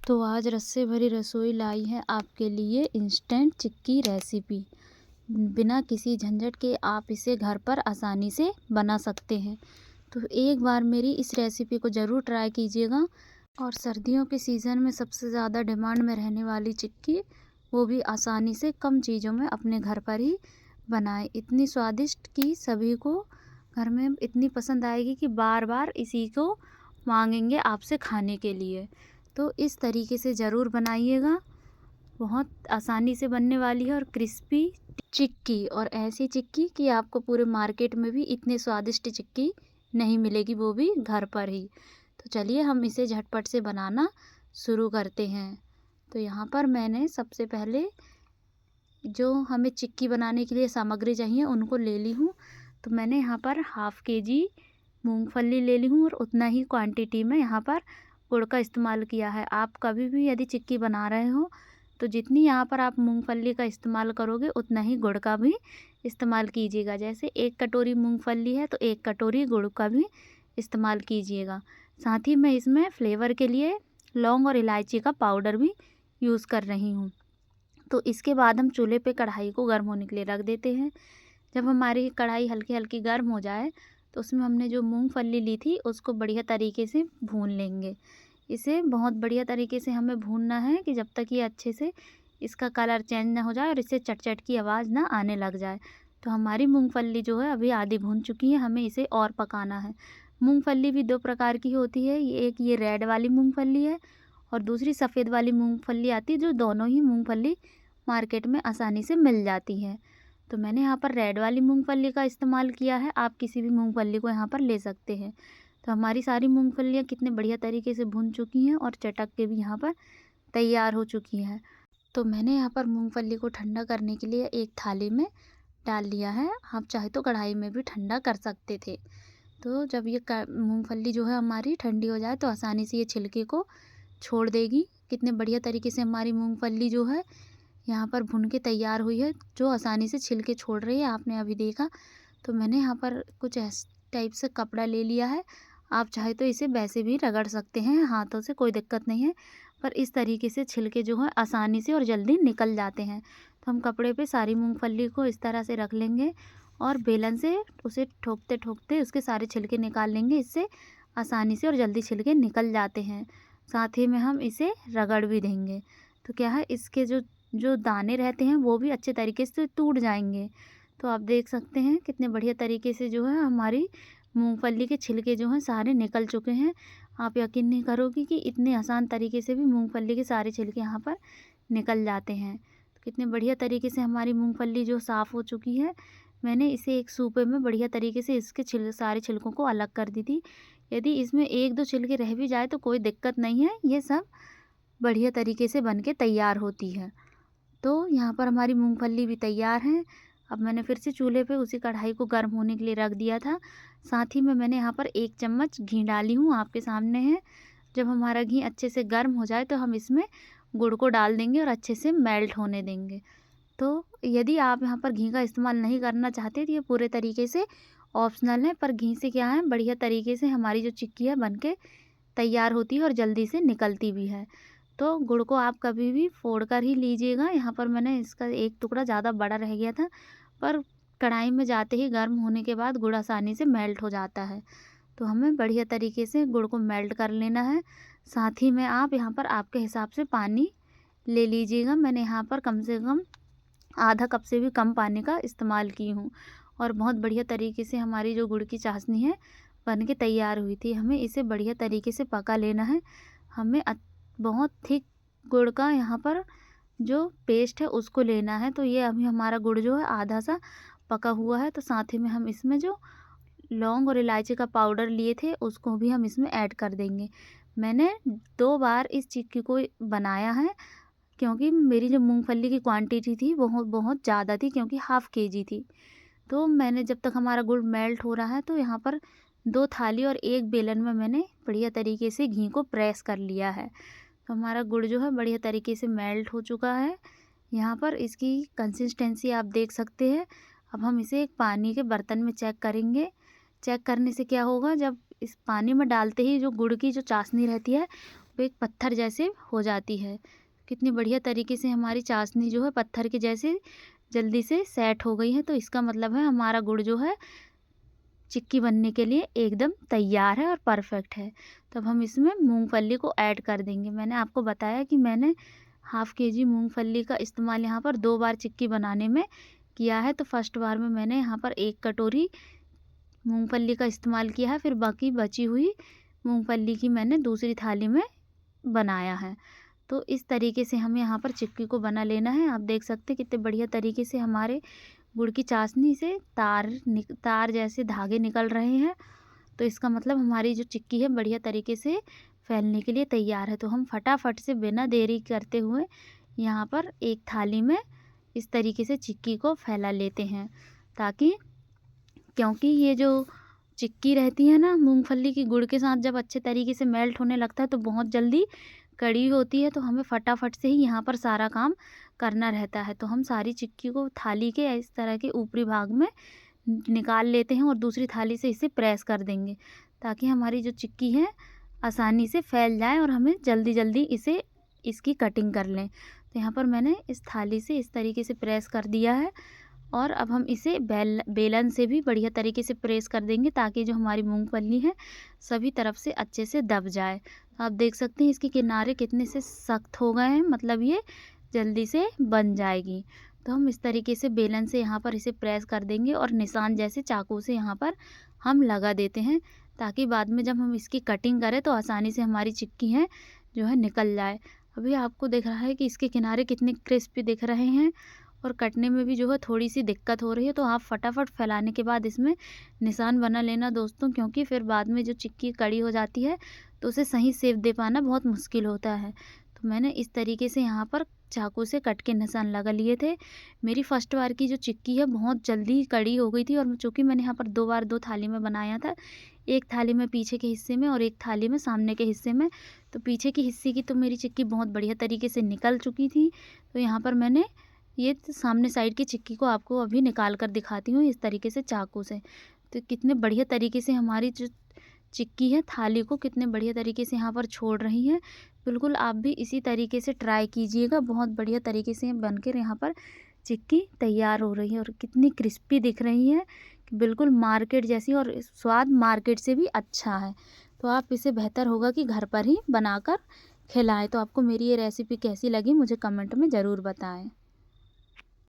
तो आज रस से भरी रसोई लाई है आपके लिए इंस्टेंट चिक्की रेसिपी। बिना किसी झंझट के आप इसे घर पर आसानी से बना सकते हैं। तो एक बार मेरी इस रेसिपी को ज़रूर ट्राई कीजिएगा। और सर्दियों के सीज़न में सबसे ज़्यादा डिमांड में रहने वाली चिक्की, वो भी आसानी से कम चीज़ों में अपने घर पर ही बनाएं। इतनी स्वादिष्ट कि सभी को घर में इतनी पसंद आएगी कि बार बार इसी को मांगेंगे आपसे खाने के लिए। तो इस तरीके से ज़रूर बनाइएगा। बहुत आसानी से बनने वाली है और क्रिस्पी चिक्की, और ऐसी चिक्की कि आपको पूरे मार्केट में भी इतनी स्वादिष्ट चिक्की नहीं मिलेगी, वो भी घर पर ही। तो चलिए हम इसे झटपट से बनाना शुरू करते हैं। तो यहाँ पर मैंने सबसे पहले जो हमें चिक्की बनाने के लिए सामग्री चाहिए उनको ले ली हूँ। तो मैंने यहाँ पर हाफ़ केजी मूंगफली ले ली हूँ और उतना ही क्वांटिटी में यहाँ पर गुड़ का इस्तेमाल किया है। आप कभी भी यदि चिक्की बना रहे हो तो जितनी यहाँ पर आप मूंगफली का इस्तेमाल करोगे उतना ही गुड़ का भी इस्तेमाल कीजिएगा। जैसे 1 कटोरी मूंगफली है तो 1 कटोरी गुड़ का भी इस्तेमाल कीजिएगा। साथ ही मैं इसमें फ्लेवर के लिए लौंग और इलायची का पाउडर भी यूज़ कर रही हूँ। तो इसके बाद हम चूल्हे पे कढ़ाई को गर्म होने के लिए रख देते हैं। जब हमारी कढ़ाई हल्की हल्की गर्म हो जाए तो उसमें हमने जो मूंगफली ली थी उसको बढ़िया तरीके से भून लेंगे। इसे बहुत बढ़िया तरीके से हमें भूनना है कि जब तक ये अच्छे से इसका कलर चेंज ना हो जाए और इससे चट-चट की आवाज़ ना आने लग जाए। तो हमारी मूंगफली जो है अभी आधी भून चुकी है, हमें इसे और पकाना है। मूंगफली भी 2 प्रकार की होती है, एक ये रेड वाली मूंगफली है और दूसरी सफ़ेद वाली मूंगफली आती है, जो दोनों ही मूंगफली मार्केट में आसानी से मिल जाती है। तो मैंने यहाँ पर रेड वाली मूंगफली का इस्तेमाल किया है, आप किसी भी मूंगफली को यहाँ पर ले सकते हैं। तो हमारी सारी मूंगफलियाँ कितने बढ़िया तरीके से भुन चुकी हैं और चटक के भी यहाँ पर तैयार हो चुकी हैं। तो मैंने यहाँ पर मूंगफली को ठंडा करने के लिए एक थाली में डाल लिया है। आप चाहे तो कढ़ाई में भी ठंडा कर सकते थे। तो जब ये मूंगफली जो है हमारी ठंडी हो जाए तो आसानी से ये छिलके को छोड़ देगी। कितने बढ़िया तरीके से हमारी मूंगफली जो है यहाँ पर भुन के तैयार हुई है, जो आसानी से छिलके छोड़ रही है, आपने अभी देखा। तो मैंने यहाँ पर कुछ इस टाइप से कपड़ा ले लिया है। आप चाहे तो इसे वैसे भी रगड़ सकते हैं हाथों से, कोई दिक्कत नहीं है। पर इस तरीके से छिलके जो है आसानी से और जल्दी निकल जाते हैं। तो हम कपड़े पे सारी मूंगफली को इस तरह से रख लेंगे और बेलन से उसे ठोकते ठोकते उसके सारे छिलके निकाल लेंगे। इससे आसानी से और जल्दी छिलके निकल जाते हैं। साथ ही में हम इसे रगड़ भी देंगे। तो क्या है, इसके जो जो दाने रहते हैं वो भी अच्छे तरीके से टूट जाएंगे। तो आप देख सकते हैं कितने बढ़िया तरीके से जो है हमारी मूंगफली के छिलके जो हैं सारे निकल चुके हैं। आप यकीन नहीं करोगे कि इतने आसान तरीके से भी मूंगफली के सारे छिलके यहाँ पर निकल जाते हैं। तो कितने बढ़िया तरीके से हमारी मूंगफली जो साफ़ हो चुकी है। मैंने इसे एक सूपे में बढ़िया तरीके से इसके सारे छिलकों को अलग कर दी थी। यदि इसमें 1-2 छिलके रह भी जाए तो कोई दिक्कत नहीं है, ये सब बढ़िया तरीके से बन के तैयार होती है। तो यहाँ पर हमारी मूंगफली भी तैयार है। अब मैंने फिर से चूल्हे पे उसी कढ़ाई को गर्म होने के लिए रख दिया था। साथ ही में मैंने यहाँ पर 1 चम्मच घी डाली हूँ, आपके सामने है। जब हमारा घी अच्छे से गर्म हो जाए तो हम इसमें गुड़ को डाल देंगे और अच्छे से मेल्ट होने देंगे। तो यदि आप यहाँ पर घी का इस्तेमाल नहीं करना चाहते तो ये पूरे तरीके से ऑप्शनल है, पर घी से क्या है, बढ़िया तरीके से हमारी जो चिक्की है बन के तैयार होती है और जल्दी से निकलती भी है। तो गुड़ को आप कभी भी फोड़ कर ही लीजिएगा। यहाँ पर मैंने इसका एक टुकड़ा ज़्यादा बड़ा रह गया था, पर कढ़ाई में जाते ही गर्म होने के बाद गुड़ आसानी से मेल्ट हो जाता है। तो हमें बढ़िया तरीके से गुड़ को मेल्ट कर लेना है। साथ ही में आप यहाँ पर आपके हिसाब से पानी ले लीजिएगा। मैंने यहाँ पर कम से कम आधा कप से भी कम पानी का इस्तेमाल की हूँ। और बहुत बढ़िया तरीके से हमारी जो गुड़ की चाशनी है बन के तैयार हुई थी। हमें इसे बढ़िया तरीके से पका लेना है। हमें बहुत थिक गुड़ का यहाँ पर जो पेस्ट है उसको लेना है। तो ये अभी हमारा गुड़ जो है आधा सा पका हुआ है। तो साथ ही में हम इसमें जो लौंग और इलायची का पाउडर लिए थे उसको भी हम इसमें ऐड कर देंगे। मैंने 2 बार इस चिक्की को बनाया है, क्योंकि मेरी जो मूंगफली की क्वांटिटी थी बहुत बहुत ज़्यादा थी, क्योंकि हाफ़ केजी थी। तो मैंने जब तक हमारा गुड़ मेल्ट हो रहा है तो यहाँ पर 2 थाली और 1 बेलन में मैंने बढ़िया तरीके से घी को प्रेस कर लिया है। तो हमारा गुड़ जो है बढ़िया तरीके से मेल्ट हो चुका है। यहाँ पर इसकी कंसिस्टेंसी आप देख सकते हैं। अब हम इसे एक पानी के बर्तन में चेक करेंगे। चेक करने से क्या होगा, जब इस पानी में डालते ही जो गुड़ की जो चाशनी रहती है वो एक पत्थर जैसे हो जाती है। कितनी बढ़िया तरीके से हमारी चाशनी जो है पत्थर के जैसे जल्दी से सेट हो गई है। तो इसका मतलब है हमारा गुड़ जो है चिक्की बनने के लिए एकदम तैयार है और परफेक्ट है। तो अब हम इसमें मूंगफली को ऐड कर देंगे। मैंने आपको बताया कि मैंने हाफ़ केजी मूंगफली का इस्तेमाल यहाँ पर 2 बार चिक्की बनाने में किया है। तो फर्स्ट बार में मैंने यहाँ पर 1 कटोरी मूंगफली का इस्तेमाल किया है, फिर बाकी बची हुई मूंगफली की मैंने दूसरी थाली में बनाया है। तो इस तरीके से हमें यहाँ पर चिक्की को बना लेना है। आप देख सकते हैं कितने बढ़िया तरीके से हमारे गुड़ की चाशनी से तार जैसे धागे निकल रहे हैं। तो इसका मतलब हमारी जो चिक्की है बढ़िया तरीके से फैलने के लिए तैयार है। तो हम फटाफट से बिना देरी करते हुए यहाँ पर एक थाली में इस तरीके से चिक्की को फैला लेते हैं, ताकि क्योंकि ये जो चिक्की रहती है ना मूंगफली की गुड़ के साथ जब अच्छे तरीके से मेल्ट होने लगता है तो बहुत जल्दी कड़ी होती है। तो हमें फटाफट से ही यहाँ पर सारा काम करना रहता है। तो हम सारी चिक्की को थाली के इस तरह के ऊपरी भाग में निकाल लेते हैं और दूसरी थाली से इसे प्रेस कर देंगे, ताकि हमारी जो चिक्की है आसानी से फैल जाए और हमें जल्दी जल्दी इसकी कटिंग कर लें। तो यहाँ पर मैंने इस थाली से इस तरीके से प्रेस कर दिया है और अब हम इसे बेलन से भी बढ़िया तरीके से प्रेस कर देंगे, ताकि जो हमारी मूंगफली है सभी तरफ से अच्छे से दब जाए। तो आप देख सकते हैं इसके किनारे कितने से सख्त हो गए हैं, मतलब ये जल्दी से बन जाएगी। तो हम इस तरीके से बेलन से यहाँ पर इसे प्रेस कर देंगे और निशान जैसे चाकू से यहाँ पर हम लगा देते हैं, ताकि बाद में जब हम इसकी कटिंग करें तो आसानी से हमारी चिक्की है जो है निकल जाए। अभी आपको दिख रहा है कि इसके किनारे कितने क्रिस्पी दिख रहे हैं और कटने में भी जो है थोड़ी सी दिक्कत हो रही है। तो आप फटाफट फैलाने के बाद इसमें निशान बना लेना दोस्तों, क्योंकि फिर बाद में जो चिक्की कड़ी हो जाती है तो उसे सही शेप दे पाना बहुत मुश्किल होता है। तो मैंने इस तरीके से यहाँ पर चाकू से कट के निशान लगा लिए थे। मेरी फर्स्ट बार की जो चिक्की है बहुत जल्दी कड़ी हो गई थी, और चूँकि मैंने यहाँ पर 2 बार 2 थाली में बनाया था, एक थाली में पीछे के हिस्से में और एक थाली में सामने के हिस्से में। तो पीछे के हिस्से की तो मेरी चिक्की बहुत बढ़िया तरीके से निकल चुकी थी। तो यहाँ पर मैंने ये सामने साइड की चिक्की को आपको अभी निकाल कर दिखाती हूँ इस तरीके से चाकू से। तो कितने बढ़िया तरीके से हमारी जो चिक्की है थाली को कितने बढ़िया तरीके से यहाँ पर छोड़ रही है। बिल्कुल आप भी इसी तरीके से ट्राई कीजिएगा, बहुत बढ़िया तरीके से बनकर यहाँ पर चिक्की तैयार हो रही है और कितनी क्रिस्पी दिख रही है, बिल्कुल मार्केट जैसी, और स्वाद मार्केट से भी अच्छा है। तो आप इसे बेहतर होगा कि घर पर ही बनाकर खिलाएं। तो आपको मेरी ये रेसिपी कैसी लगी मुझे कमेंट में ज़रूर बताएं।